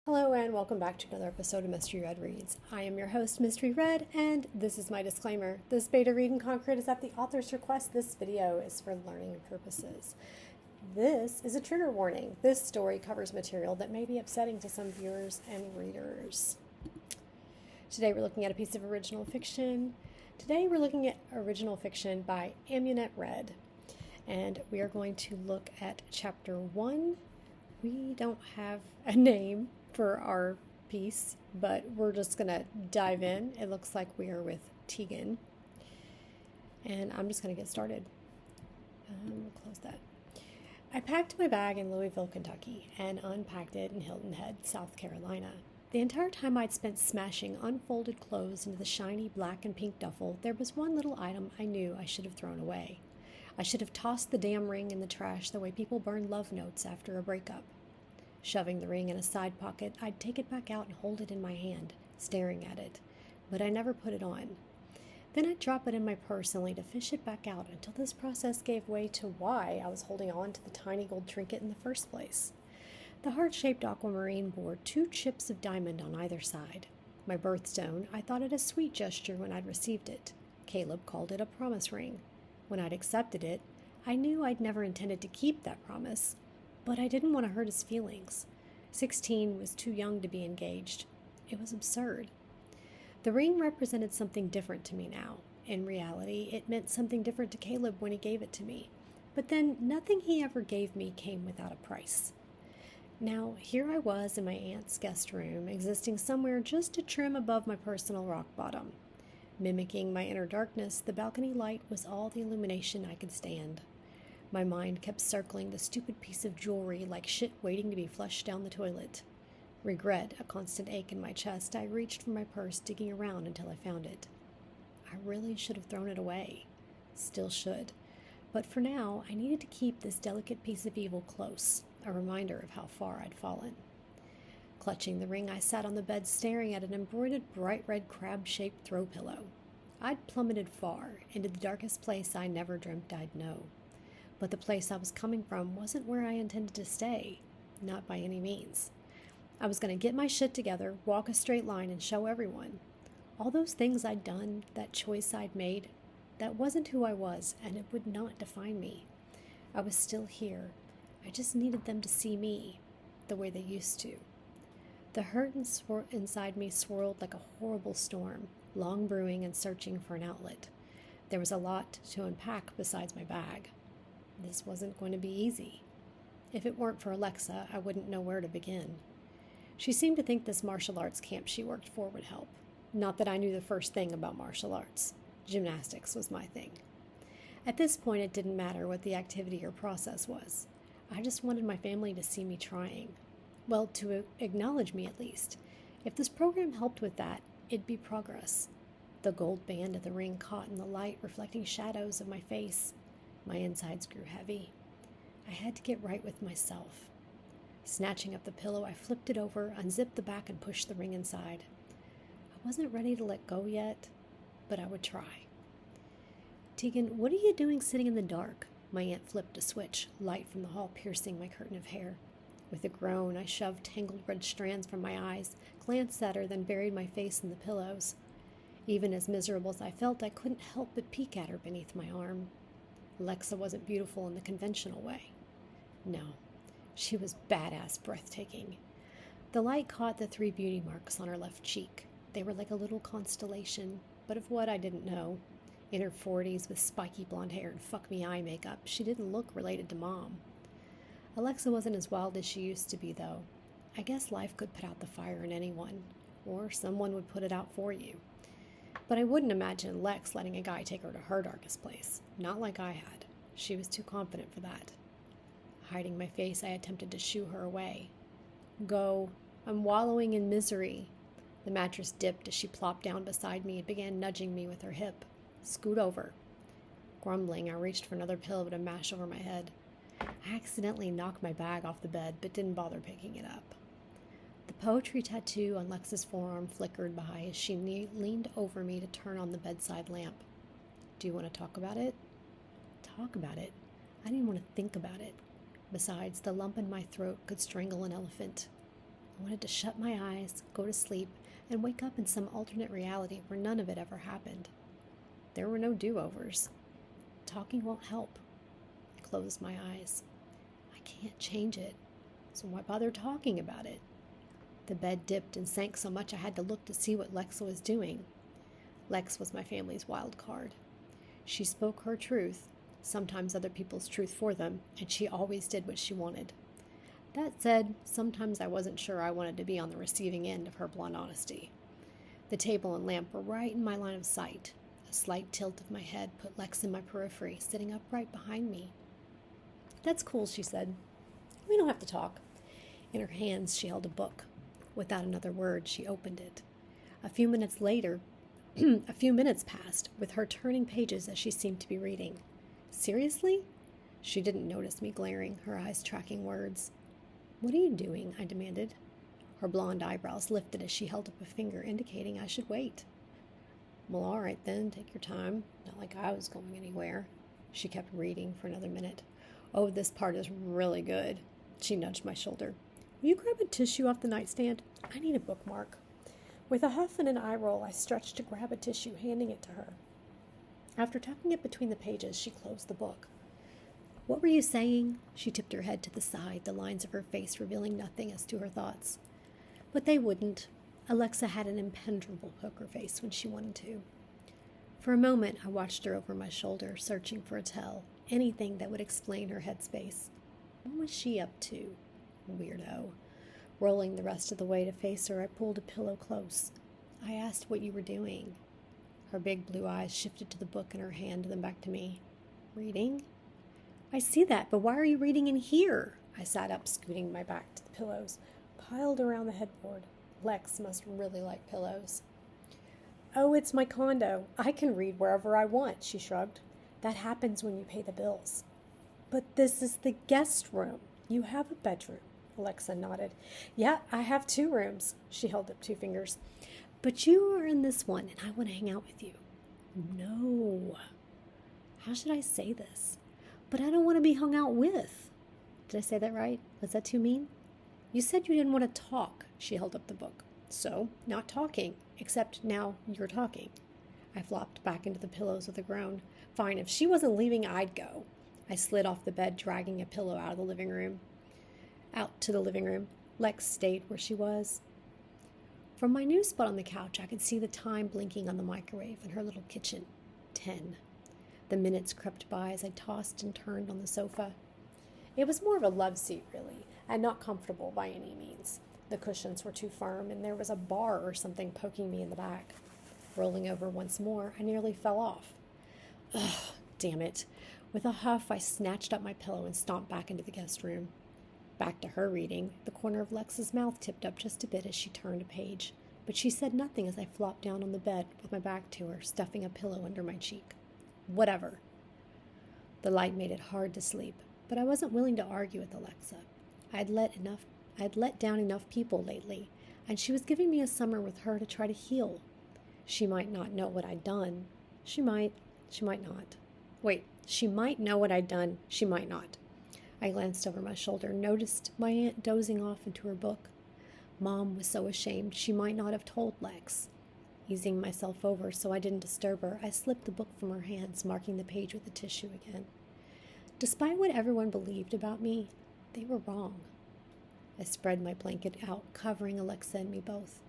Hello and welcome back to another episode of Mystery Red Reads. I am your host, Mystery Red, and this is my disclaimer. This beta read and conquered is at the author's request. This video is for learning purposes. This is a trigger warning. This story covers material that may be upsetting to some viewers and readers. Today we're looking at a piece of original fiction. Today we're looking at original fiction by AmunetRed, and we are going to look at chapter 1. We don't have a name for our piece, but we're just going to dive in. It looks like we are with Tegan, and I'm just going to get started. We'll close that. I packed my bag in Louisville, Kentucky, and unpacked it in Hilton Head, South Carolina. The entire time I'd spent smashing unfolded clothes into the shiny black and pink duffel, there was one little item I knew I should have thrown away. I should have tossed the damn ring in the trash the way people burn love notes after a breakup. Shoving the ring in a side pocket, I'd take it back out and hold it in my hand, staring at it, but I never put it on. Then I'd drop it in my purse only to fish it back out until this process gave way to why I was holding on to the tiny gold trinket in the first place. The heart-shaped aquamarine bore 2 chips of diamond on either side. My birthstone, I thought it a sweet gesture when I'd received it. Caleb called it a promise ring. When I'd accepted it, I knew I'd never intended to keep that promise, but I didn't want to hurt his feelings. 16 was too young to be engaged. It was absurd. The ring represented something different to me now. In reality, it meant something different to Caleb when he gave it to me. But then, nothing he ever gave me came without a price. Now, here I was in my aunt's guest room, existing somewhere just a trim above my personal rock bottom. Mimicking my inner darkness, the balcony light was all the illumination I could stand. My mind kept circling the stupid piece of jewelry like shit waiting to be flushed down the toilet. Regret, a constant ache in my chest, I reached for my purse, digging around until I found it. I really should have thrown it away. Still should. But for now, I needed to keep this delicate piece of evil close, a reminder of how far I'd fallen. Clutching the ring, I sat on the bed staring at an embroidered bright red crab-shaped throw pillow. I'd plummeted far, into the darkest place I never dreamt I'd know. But the place I was coming from wasn't where I intended to stay. Not by any means. I was going to get my shit together, walk a straight line, and show everyone. All those things I'd done, that choice I'd made, that wasn't who I was, and it would not define me. I was still here. I just needed them to see me, the way they used to. The hurt inside me swirled like a horrible storm, long brewing and searching for an outlet. There was a lot to unpack besides my bag. This wasn't going to be easy. If it weren't for Alexa, I wouldn't know where to begin. She seemed to think this martial arts camp she worked for would help. Not that I knew the first thing about martial arts. Gymnastics was my thing. At this point, it didn't matter what the activity or process was. I just wanted my family to see me trying. Well, to acknowledge me at least. If this program helped with that, it'd be progress. The gold band of the ring caught in the light, reflecting shadows of my face. My insides grew heavy. I had to get right with myself. Snatching up the pillow, I flipped it over, unzipped the back, and pushed the ring inside. I wasn't ready to let go yet, but I would try. Tegan, what are you doing sitting in the dark? My aunt flipped a switch, light from the hall piercing my curtain of hair. With a groan, I shoved tangled red strands from my eyes, glanced at her, then buried my face in the pillows. Even as miserable as I felt, I couldn't help but peek at her beneath my arm. Alexa wasn't beautiful in the conventional way. No, she was badass breathtaking. The light caught the 3 beauty marks on her left cheek. They were like a little constellation, but of what I didn't know. In her 40s with spiky blonde hair and fuck-me eye makeup, she didn't look related to Mom. Alexa wasn't as wild as she used to be, though. I guess life could put out the fire in anyone, or someone would put it out for you. But I wouldn't imagine Lex letting a guy take her to her darkest place. Not like I had. She was too confident for that. Hiding my face, I attempted to shoo her away. Go. I'm wallowing in misery. The mattress dipped as she plopped down beside me and began nudging me with her hip. Scoot over. Grumbling, I reached for another pillow to mash over my head. I accidentally knocked my bag off the bed, but didn't bother picking it up. The poetry tattoo on Lex's forearm flickered by as she leaned over me to turn on the bedside lamp. Do you want to talk about it? Talk about it? I didn't want to think about it. Besides, the lump in my throat could strangle an elephant. I wanted to shut my eyes, go to sleep, and wake up in some alternate reality where none of it ever happened. There were no do-overs. Talking won't help. I closed my eyes. I can't change it, so why bother talking about it? The bed dipped and sank so much I had to look to see what Lexa was doing. Lex was my family's wild card. She spoke her truth, sometimes other people's truth for them, and she always did what she wanted. That said, sometimes I wasn't sure I wanted to be on the receiving end of her blunt honesty. The table and lamp were right in my line of sight. A slight tilt of my head put Lex in my periphery, sitting up right behind me. "That's cool," she said. "We don't have to talk." In her hands, she held a book. Without another word, she opened it. A few minutes passed, with her turning pages as she seemed to be reading. "Seriously?" She didn't notice me glaring, her eyes tracking words. "What are you doing?" I demanded. Her blonde eyebrows lifted as she held up a finger, indicating I should wait. "Well, all right then, take your time. Not like I was going anywhere." She kept reading for another minute. "Oh, this part is really good." She nudged my shoulder. "Will you grab a tissue off the nightstand? I need a bookmark." With a huff and an eye roll, I stretched to grab a tissue, handing it to her. After tucking it between the pages, she closed the book. "What were you saying?" She tipped her head to the side, the lines of her face revealing nothing as to her thoughts. But they wouldn't. Alexa had an impenetrable poker face when she wanted to. For a moment, I watched her over my shoulder, searching for a tell, anything that would explain her headspace. What was she up to? Weirdo. Rolling the rest of the way to face her, I pulled a pillow close. I asked what you were doing. Her big blue eyes shifted to the book in her hand, then back to me. "Reading?" "I see that, but why are you reading in here?" I sat up, scooting my back to the pillows, piled around the headboard. Lex must really like pillows. "Oh, it's my condo. I can read wherever I want," she shrugged. "That happens when you pay the bills." "But this is the guest room. You have a bedroom." Alexa nodded. "Yeah, I have 2 rooms." She held up 2 fingers. "But you are in this one, and I want to hang out with you." "No." How should I say this? "But I don't want to be hung out with." Did I say that right? Was that too mean? "You said you didn't want to talk." She held up the book. "So, not talking, except now you're talking." I flopped back into the pillows with a groan. Fine, if she wasn't leaving, I'd go. I slid off the bed, dragging a pillow out to the living room. Lex stayed where she was. From my new spot on the couch, I could see the time blinking on the microwave in her little kitchen. 10. The minutes crept by as I tossed and turned on the sofa. It was more of a love seat, really, and not comfortable by any means. The cushions were too firm, and there was a bar or something poking me in the back. Rolling over once more, I nearly fell off. Ugh, damn it. With a huff, I snatched up my pillow and stomped back into the guest room. Back to her reading. The corner of Lex's mouth tipped up just a bit as she turned a page, but she said nothing as I flopped down on the bed with my back to her, stuffing a pillow under my cheek. Whatever. The light made it hard to sleep, but I wasn't willing to argue with Alexa. I'd let down enough people lately, and she was giving me a summer with her to try to heal. She might not know what I'd done. She might not. Wait, she might know what I'd done. She might not. I glanced over my shoulder, noticed my aunt dozing off into her book. Mom was so ashamed she might not have told Lex. Easing myself over so I didn't disturb her, I slipped the book from her hands, marking the page with a tissue again. Despite what everyone believed about me, they were wrong. I spread my blanket out, covering Alexa and me both.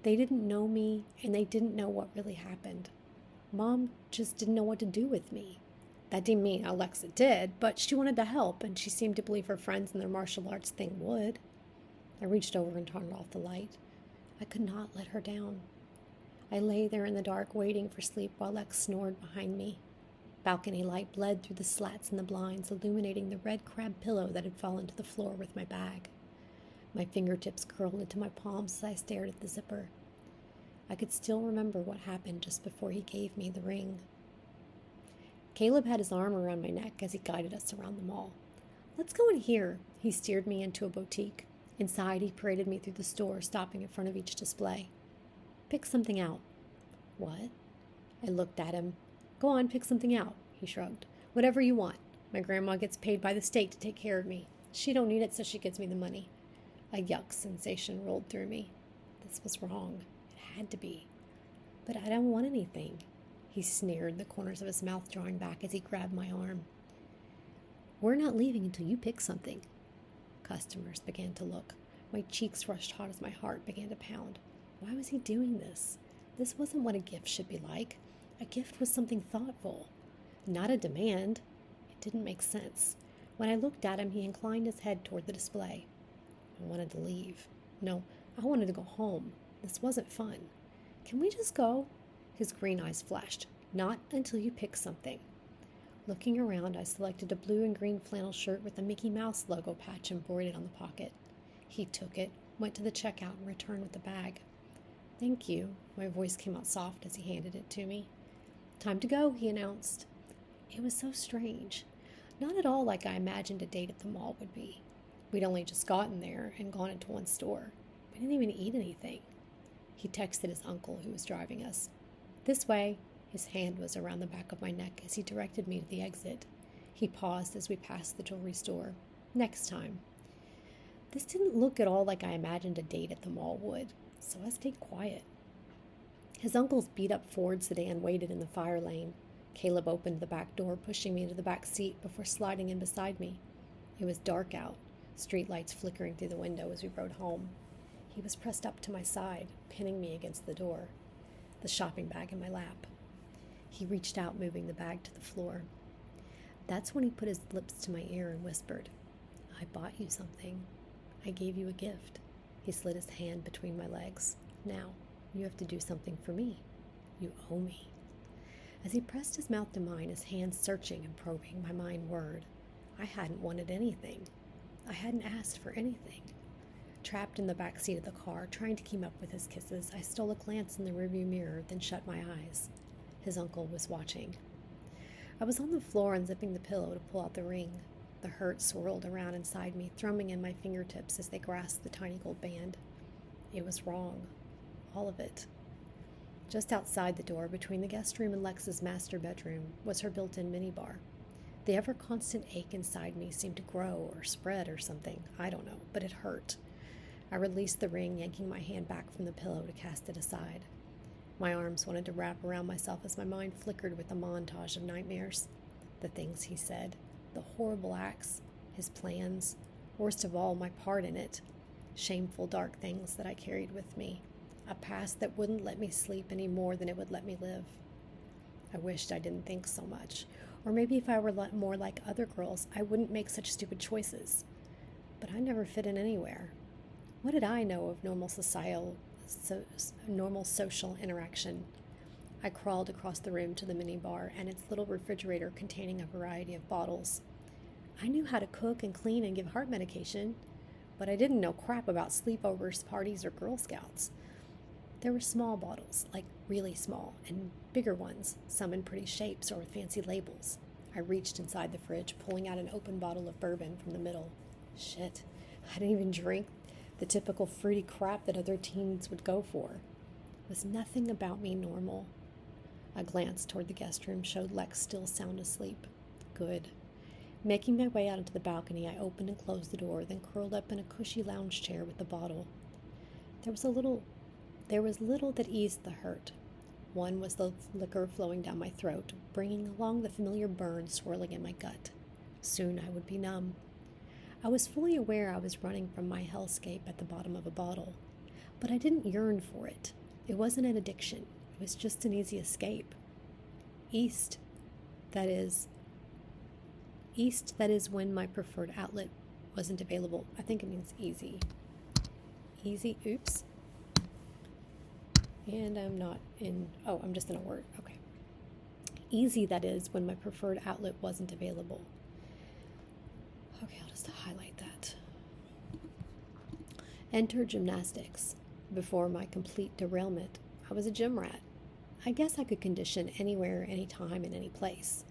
They didn't know me, and they didn't know what really happened. Mom just didn't know what to do with me. That didn't mean Alexa did, but she wanted to help, and she seemed to believe her friends and their martial arts thing would. I reached over and turned off the light. I could not let her down. I lay there in the dark, waiting for sleep while Lex snored behind me. Balcony light bled through the slats in the blinds, illuminating the red crab pillow that had fallen to the floor with my bag. My fingertips curled into my palms as I stared at the zipper. I could still remember what happened just before he gave me the ring. Caleb had his arm around my neck as he guided us around the mall. "Let's go in here." He steered me into a boutique. Inside, he paraded me through the store, stopping in front of each display. "Pick something out." "What?" I looked at him. "Go on, pick something out," he shrugged. "Whatever you want. My grandma gets paid by the state to take care of me. She don't need it, so she gives me the money." A yuck sensation rolled through me. This was wrong. It had to be. But I don't want anything. He sneered, the corners of his mouth drawing back as he grabbed my arm. We're not leaving until you pick something. Customers began to look. My cheeks rushed hot as my heart began to pound. Why was he doing this? This wasn't what a gift should be like. A gift was something thoughtful, not a demand. It didn't make sense. When I looked at him, he inclined his head toward the display. I wanted to leave. No, I wanted to go home. This wasn't fun. Can we just go? His green eyes flashed. Not until you pick something. Looking around, I selected a blue and green flannel shirt with a Mickey Mouse logo patch embroidered on the pocket. He took it, went to the checkout, and returned with the bag. Thank you. My voice came out soft as he handed it to me. Time to go, he announced. It was so strange. Not at all like I imagined a date at the mall would be. We'd only just gotten there and gone into one store. We didn't even eat anything. He texted his uncle, who was driving us. This way. His hand was around the back of my neck as he directed me to the exit. He paused as we passed the jewelry store. Next time. This didn't look at all like I imagined a date at the mall would, so I stayed quiet. His uncle's beat-up Ford sedan waited in the fire lane. Caleb opened the back door, pushing me into the back seat before sliding in beside me. It was dark out, streetlights flickering through the window as we rode home. He was pressed up to my side, pinning me against the door, the shopping bag in my lap. He reached out, moving the bag to the floor. That's when he put his lips to my ear and whispered, I bought you something. I gave you a gift. He slid his hand between my legs. Now, you have to do something for me. You owe me. As he pressed his mouth to mine, his hands searching and probing, my mind whirred. I hadn't wanted anything. I hadn't asked for anything. Trapped in the back seat of the car, trying to keep up with his kisses, I stole a glance in the rearview mirror, then shut my eyes. His uncle was watching. I was on the floor unzipping the pillow to pull out the ring. The hurt swirled around inside me, thrumming in my fingertips as they grasped the tiny gold band. It was wrong. All of it. Just outside the door, between the guest room and Lex's master bedroom, was her built-in minibar. The ever-constant ache inside me seemed to grow or spread or something. I don't know, but it hurt. I released the ring, yanking my hand back from the pillow to cast it aside. My arms wanted to wrap around myself as my mind flickered with a montage of nightmares. The things he said, the horrible acts, his plans, worst of all, my part in it. Shameful, dark things that I carried with me. A past that wouldn't let me sleep any more than it would let me live. I wished I didn't think so much. Or maybe if I were more like other girls, I wouldn't make such stupid choices. But I never fit in anywhere. What did I know of normal social interaction? I crawled across the room to the minibar and its little refrigerator containing a variety of bottles. I knew how to cook and clean and give heart medication, but I didn't know crap about sleepovers, parties, or Girl Scouts. There were small bottles, like really small, and bigger ones, some in pretty shapes or with fancy labels. I reached inside the fridge, pulling out an open bottle of bourbon from the middle. Shit, I didn't even drink the typical fruity crap that other teens would go for. Was nothing about me normal? A glance toward the guest room showed Lex still sound asleep. Good. Making my way out into the balcony, I opened and closed the door, then curled up in a cushy lounge chair with the bottle. There was little that eased the hurt. One was the liquor flowing down my throat, bringing along the familiar burn swirling in my gut. Soon I would be numb. I was fully aware I was running from my hellscape at the bottom of a bottle, but I didn't yearn for it. It wasn't an addiction. It was just an easy escape. East, that is when my preferred outlet wasn't available. I think it means easy. Easy, oops. And I'm just in a word. Okay. Easy, that is, when my preferred outlet wasn't available. Okay, I'll just highlight that. Enter gymnastics. Before my complete derailment, I was a gym rat. I guess I could condition anywhere, anytime, in any place.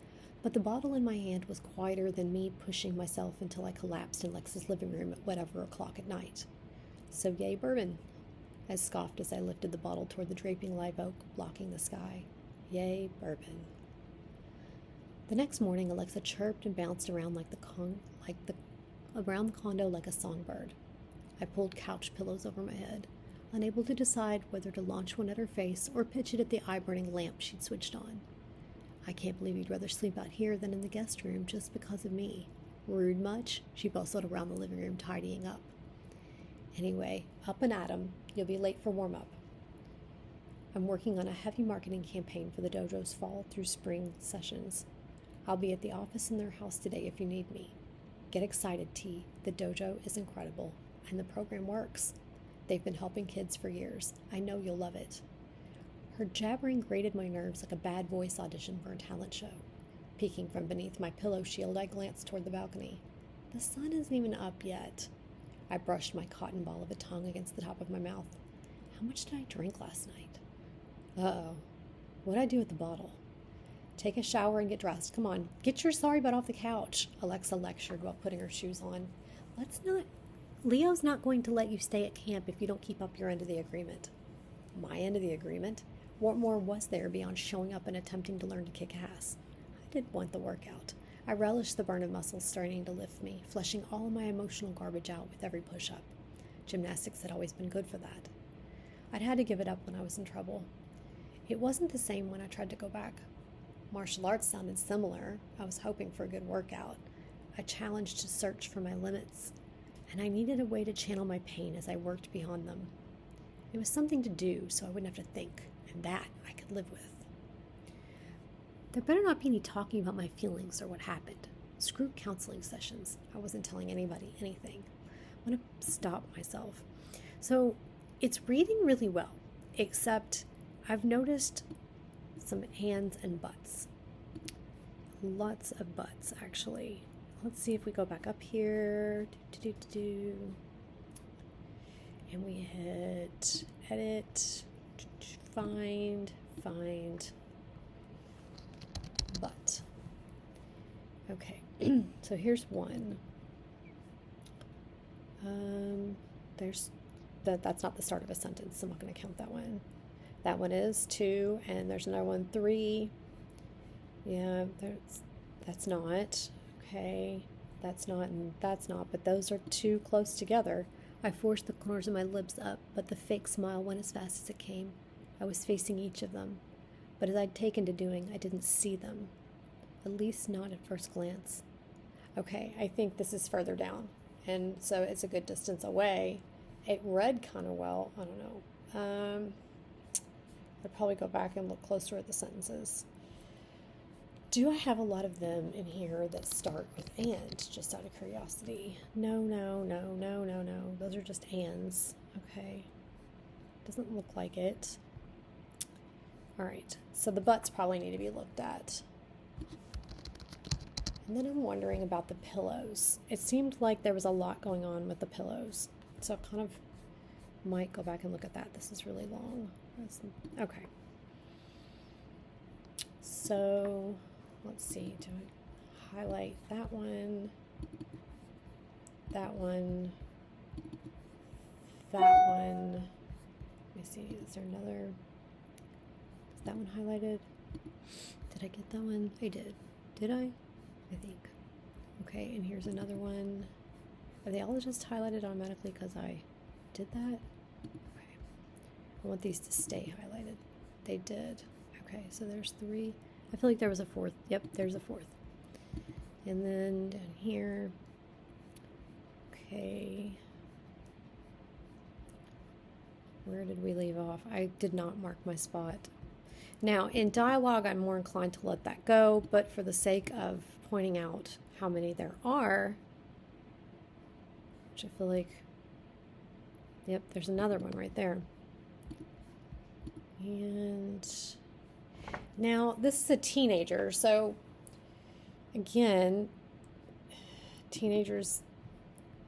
But the bottle in my hand was quieter than me pushing myself until I collapsed in Lex's living room at whatever o'clock at night. So yay bourbon. I scoffed as I lifted the bottle toward the draping live oak, blocking the sky. Yay bourbon. The next morning, Alexa chirped and bounced around around the condo like a songbird. I pulled couch pillows over my head, unable to decide whether to launch one at her face or pitch it at the eye-burning lamp she'd switched on. I can't believe you'd rather sleep out here than in the guest room just because of me. Rude much? She bustled around the living room tidying up. Anyway, up and at 'em. You'll be late for warm-up. I'm working on a heavy marketing campaign for the dojo's fall through spring sessions. I'll be at the office in their house today if you need me. Get excited, T. The dojo is incredible, and the program works. They've been helping kids for years. I know you'll love it. Her jabbering grated my nerves like a bad voice audition for a talent show. Peeking from beneath my pillow shield, I glanced toward the balcony. The sun isn't even up yet. I brushed my cotton ball of a tongue against the top of my mouth. How much did I drink last night? Uh-oh. What'd I do with the bottle? Take a shower and get dressed. Come on, get your sorry butt off the couch, Alexa lectured while putting her shoes on. Leo's not going to let you stay at camp if you don't keep up your end of the agreement. My end of the agreement? What more was there beyond showing up and attempting to learn to kick ass? I did want the workout. I relished the burn of muscles starting to lift me, flushing all of my emotional garbage out with every push-up. Gymnastics had always been good for that. I'd had to give it up when I was in trouble. It wasn't the same when I tried to go back. Martial arts sounded similar. I was hoping for a good workout. I challenged to search for my limits, and I needed a way to channel my pain as I worked beyond them. It was something to do so I wouldn't have to think, and that I could live with. There better not be any talking about my feelings or what happened. Screw counseling sessions. I wasn't telling anybody anything. I'm going to stop myself. So it's reading really well, except I've noticed some ands and buts. Lots of buts, actually. Let's see if we go back up here. And we hit edit, find, but. Okay, so here's one. That's not the start of a sentence, so I'm not going to count that one. That one is 2, and there's another one, 3. Yeah, that's not. Okay, that's not, and that's not, but those are 2 close together. I forced the corners of my lips up, but the fake smile went as fast as it came. I was facing each of them, but as I'd taken to doing, I didn't see them. At least not at first glance. Okay, I think this is further down, and so it's a good distance away. It read kind of well. I don't know. I'd probably go back and look closer at the sentences. Do I have a lot of them in here that start with and, just out of curiosity? No. Those are just ands. Okay. Doesn't look like it. All right. So the buts probably need to be looked at. And then I'm wondering about the pillows. It seemed like there was a lot going on with the pillows. So I kind of might go back and look at that. This is really long. Okay. So let's see. Do I highlight that one? That one. That one. Let me see. Is there another? Is that one highlighted? Did I get that one? I did. Did I? I think. Okay, and here's another one. Are they all just highlighted automatically because I did that? Okay. I want these to stay highlighted. They did. Okay, so there's 3. I feel like there was a 4th. Yep, there's a 4th. And then down here. Okay. Where did we leave off? I did not mark my spot. Now, in dialogue, I'm more inclined to let that go, but for the sake of pointing out how many there are, which I feel like, yep, there's another one right there. And now this is a teenager, so again, teenagers,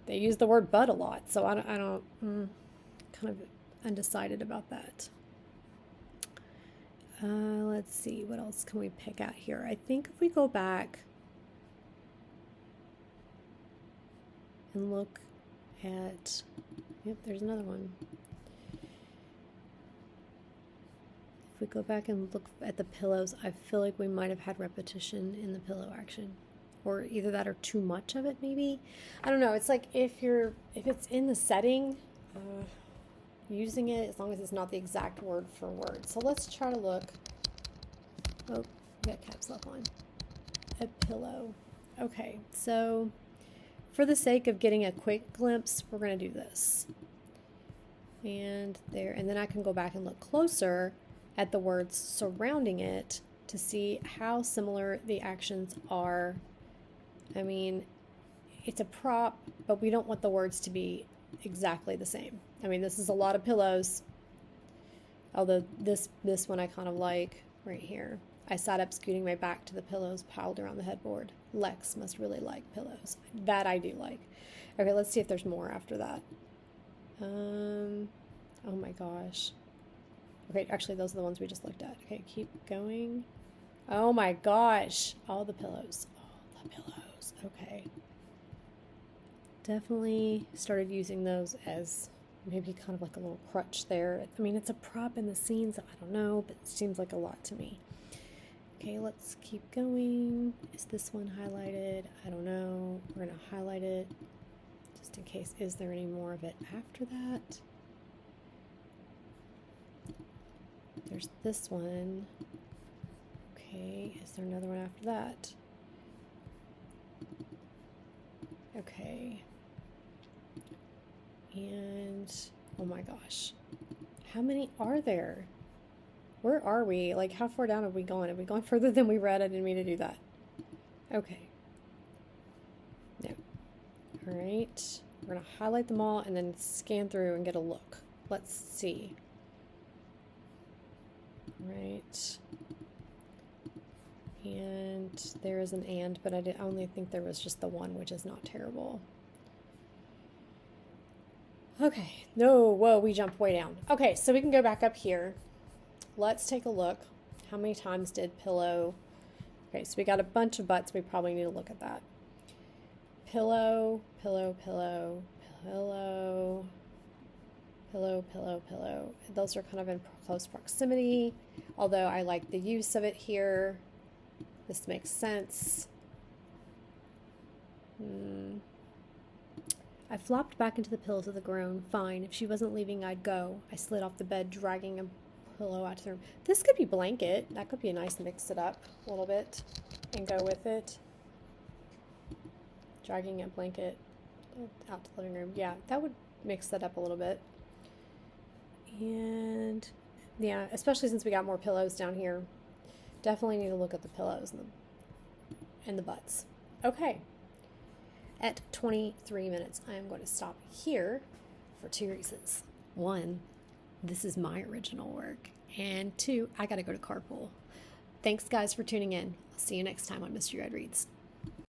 they use the word but a lot, so I don't kind of undecided about that. Let's see, what else can we pick out here? I think if we go back and look at, yep, there's another one. If we go back and look at the pillows, I feel like we might have had repetition in the pillow action. or either that or too much of it, maybe. I don't know. It's like if it's in the setting, using it, as long as it's not the exact word for word. So let's try to look. Oh, we got caps lock on. A pillow. Okay, so for the sake of getting a quick glimpse, we're going to do this. And there, and then I can go back and look closer at the words surrounding it to see how similar the actions are. I mean, it's a prop, but we don't want the words to be exactly the same. I mean, this is a lot of pillows, although this one I kind of like right here. I sat up, scooting my back to the pillows piled around the headboard. Lex must really like pillows. That I do like. Okay, let's see if there's more after that. Oh my gosh. Okay, actually those are the ones we just looked at. Okay, keep going. Oh my gosh. All the pillows. All the pillows. Okay. Definitely started using those as maybe kind of like a little crutch there. I mean, it's a prop in the scenes. I don't know, but it seems like a lot to me. Okay, let's keep going. Is this one highlighted? I don't know. We're going to highlight it just in case. Is there any more of it after that? There's this one. Okay, is there another one after that? Okay. And, oh my gosh. How many are there? Where are we? Like, how far down have we gone? Have we gone further than we read? I didn't mean to do that. Okay. No. All right. We're going to highlight them all and then scan through and get a look. Let's see. All right. And there is an and, but I only think there was just the one, which is not terrible. Okay. No, whoa, we jumped way down. Okay, so we can go back up here. Let's take a look. How many times did pillow? Okay, so we got a bunch of butts. We probably need to look at that. Pillow, pillow, pillow, pillow, pillow, pillow, pillow. Those are kind of in close proximity, although I like the use of it here. This makes sense. I flopped back into the pillows with a groan. Fine, if she wasn't leaving, I'd go. I slid off the bed, dragging a pillow out to the room. This could be blanket. That could be a nice mix it up a little bit and go with it. Dragging a blanket out to the living room. Yeah, that would mix that up a little bit. And yeah, especially since we got more pillows down here. Definitely need to look at the pillows and the butts. Okay. At 23 minutes, I am going to stop here for two reasons. One, this is my original work. And two, I got to go to carpool. Thanks, guys, for tuning in. I'll see you next time on Mystery Red Reads.